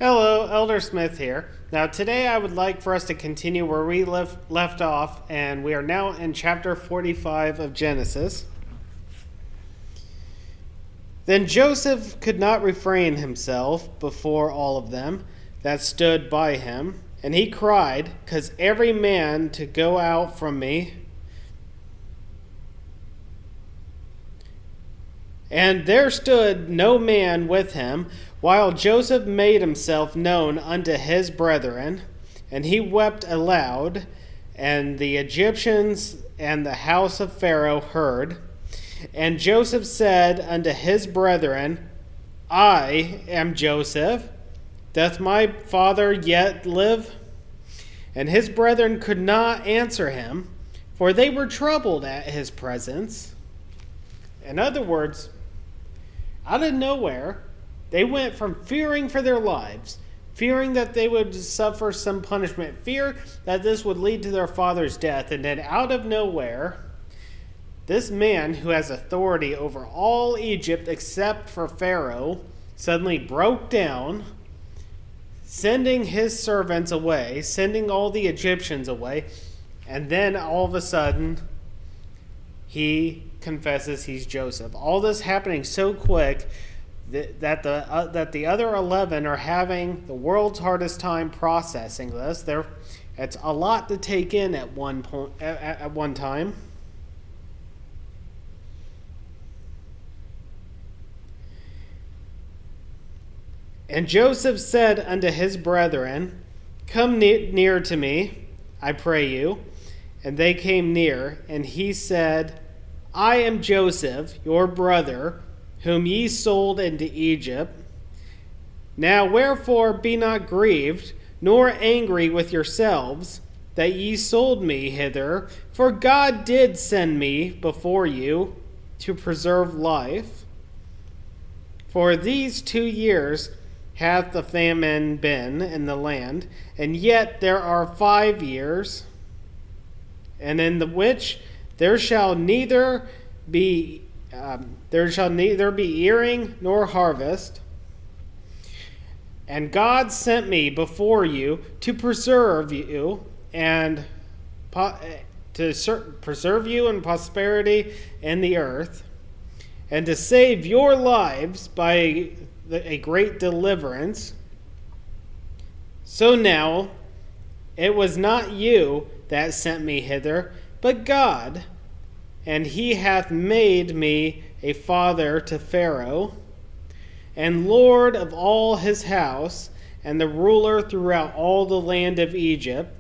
Hello, Elder Smith here. Now, today I would like for us to continue where we left off, and we are now in chapter 45 of Genesis. Then Joseph could not refrain himself before all of them that stood by him, and he cried, "'Cause every man to go out from me." And there stood no man with him, while Joseph made himself known unto his brethren, and he wept aloud, and the Egyptians and the house of Pharaoh heard. And Joseph said unto his brethren, I am Joseph. Doth my father yet live? And his brethren could not answer him, for they were troubled at his presence. In other words, out of nowhere, they went from fearing for their lives, fearing that they would suffer some punishment, fear that this would lead to their father's death, and then out of nowhere, this man who has authority over all Egypt except for Pharaoh suddenly broke down, sending his servants away, sending all the Egyptians away, and then all of a sudden, he confesses he's Joseph. All this happening so quick that the other 11 are having the world's hardest time processing this. It's a lot to take in at one time. And Joseph said unto his brethren, Come near to me, I pray you. And they came near, and he said, I am Joseph, your brother, whom ye sold into Egypt. Now wherefore be not grieved, nor angry with yourselves, that ye sold me hither, for God did send me before you to preserve life. For these 2 years hath the famine been in the land, and yet there are 5 years, and in the which there shall neither be earing nor harvest. And God sent me before you to preserve you and preserve you in prosperity in the earth, and to save your lives by a great deliverance. So now it was not you that sent me hither, but God, and he hath made me a father to Pharaoh, and Lord of all his house, and the ruler throughout all the land of Egypt.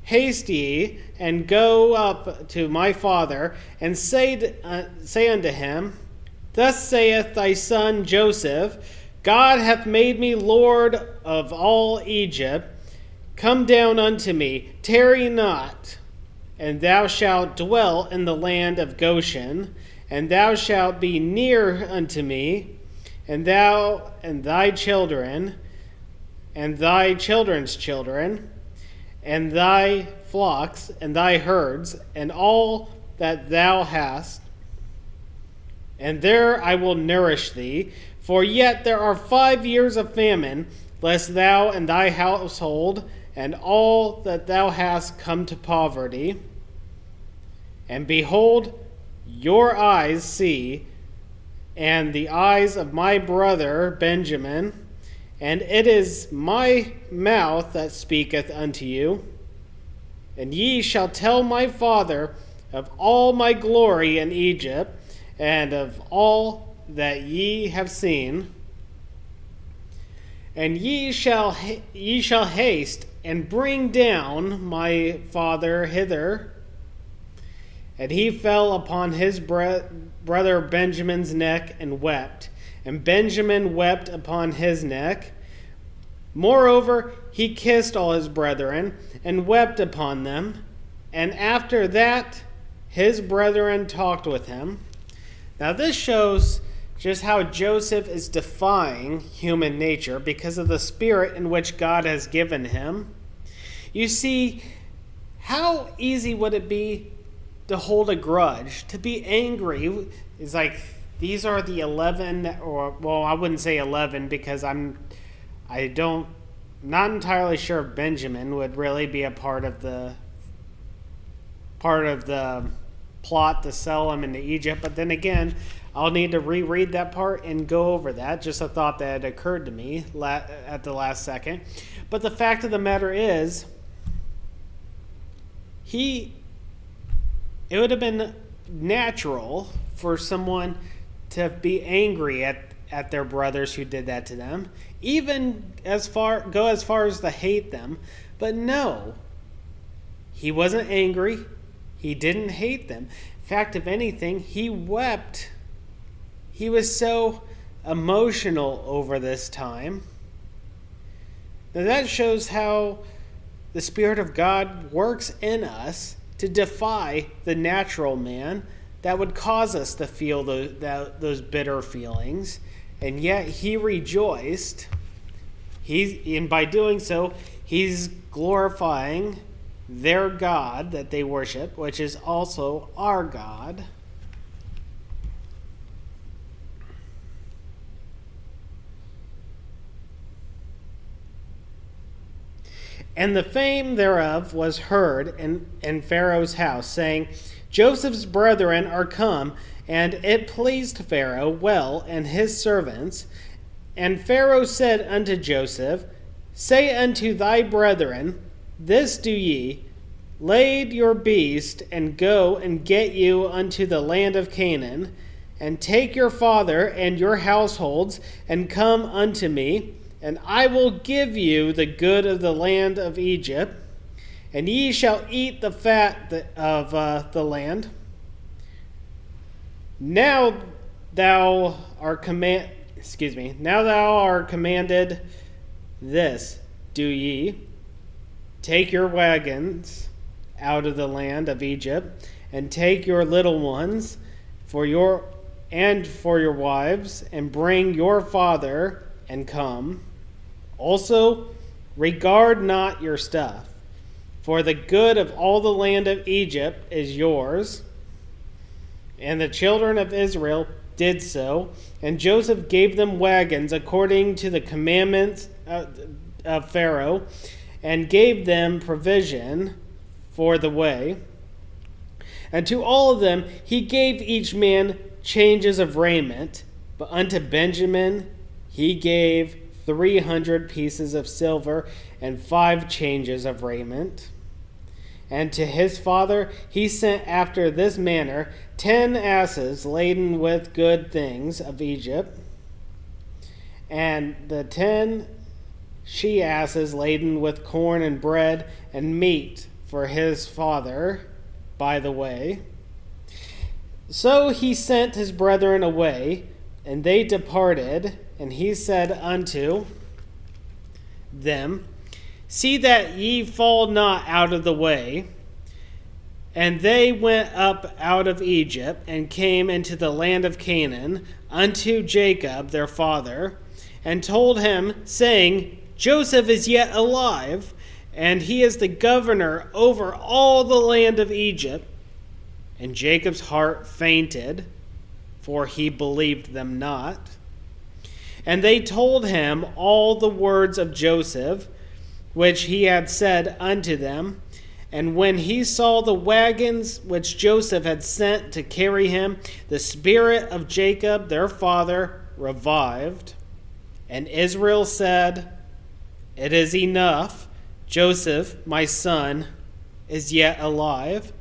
Haste ye, and go up to my father, and say unto him, Thus saith thy son Joseph, God hath made me Lord of all Egypt. Come down unto me, tarry not, and thou shalt dwell in the land of Goshen, and thou shalt be near unto me, and thou and thy children, and thy children's children, and thy flocks, and thy herds, and all that thou hast. And there I will nourish thee, for yet there are 5 years of famine, lest thou and thy household and all that thou hast come to poverty. And behold, your eyes see, and the eyes of my brother Benjamin, and it is my mouth that speaketh unto you. And ye shall tell my father of all my glory in Egypt, and of all that ye have seen. And ye shall haste and bring down my father hither. And he fell upon his brother Benjamin's neck and wept. And Benjamin wept upon his neck. Moreover, he kissed all his brethren and wept upon them. And after that, his brethren talked with him. Now this shows just how Joseph is defying human nature because of the spirit in which God has given him. You see, how easy would it be to hold a grudge, to be angry? It's like, these are the 11, or, well, I wouldn't say 11 because I'm not entirely sure if Benjamin would really be a part of the plot to sell him into Egypt. But then again, I'll need to reread that part and go over that. Just a thought that had occurred to me at the last second. But the fact of the matter is, it would have been natural for someone to be angry at their brothers who did that to them, even go as far as to hate them. But no, he wasn't angry. He didn't hate them. In fact, if anything, he wept. He was so emotional over this time. Now that shows how the Spirit of God works in us to defy the natural man that would cause us to feel those bitter feelings. And yet he rejoiced. And by doing so, he's glorifying their God that they worship, which is also our God. And the fame thereof was heard in Pharaoh's house, saying, Joseph's brethren are come, and it pleased Pharaoh well and his servants. And Pharaoh said unto Joseph, Say unto thy brethren, This do ye, lade your beast, and go and get you unto the land of Canaan, and take your father and your households, and come unto me, and I will give you the good of the land of Egypt, and ye shall eat the fat of the land. Now thou art commanded this, do ye, take your wagons out of the land of Egypt, and take your little ones for your wives, and bring your father, and come. Also, regard not your stuff, for the good of all the land of Egypt is yours. And the children of Israel did so, and Joseph gave them wagons according to the commandments of Pharaoh, and gave them provision for the way. And to all of them he gave each man changes of raiment, but unto Benjamin he gave 300 pieces of silver and 5 changes of raiment. And to his father he sent after this manner 10 asses laden with good things of Egypt, and the 10 she-asses laden with corn and bread and meat for his father by the way. So he sent his brethren away, and they departed, and he said unto them, See that ye fall not out of the way. And they went up out of Egypt, and came into the land of Canaan unto Jacob their father, and told him, saying, Joseph is yet alive, and he is the governor over all the land of Egypt. And Jacob's heart fainted, for he believed them not. And they told him all the words of Joseph, which he had said unto them. And when he saw the wagons which Joseph had sent to carry him, the spirit of Jacob their father revived. And Israel said, It is enough. Joseph, my son, is yet alive.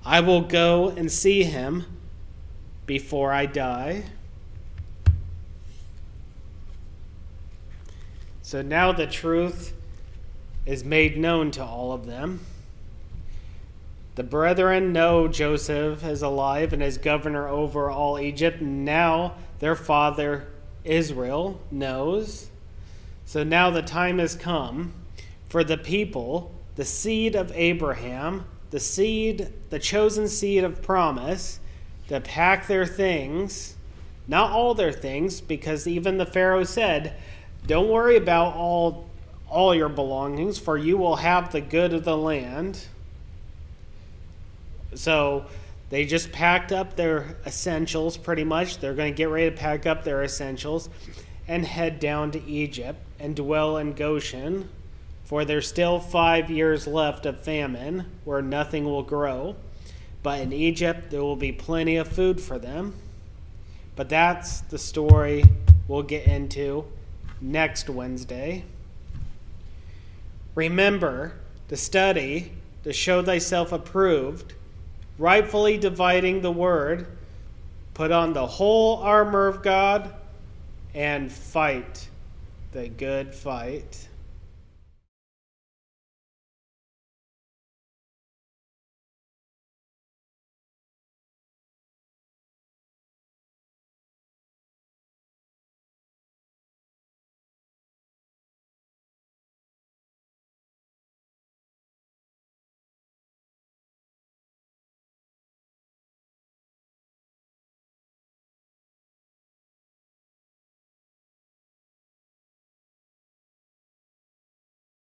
I will go and see him before I die. So now the truth is made known to all of them. The brethren know Joseph is alive and is governor over all Egypt. Now their father Israel knows. So now the time has come for the people, the seed of Abraham, the chosen seed of promise, to pack their things, not all their things, because even the Pharaoh said, Don't worry about all your belongings, for you will have the good of the land. So they just packed up their essentials pretty much. They're going to get ready to pack up their essentials. and head down to Egypt and dwell in Goshen, for there's still 5 years left of famine where nothing will grow. But in Egypt there will be plenty of food for them. But that's the story we'll get into next Wednesday. Remember to study, to show thyself approved, rightfully dividing the word, put on the whole armor of God, and fight the good fight.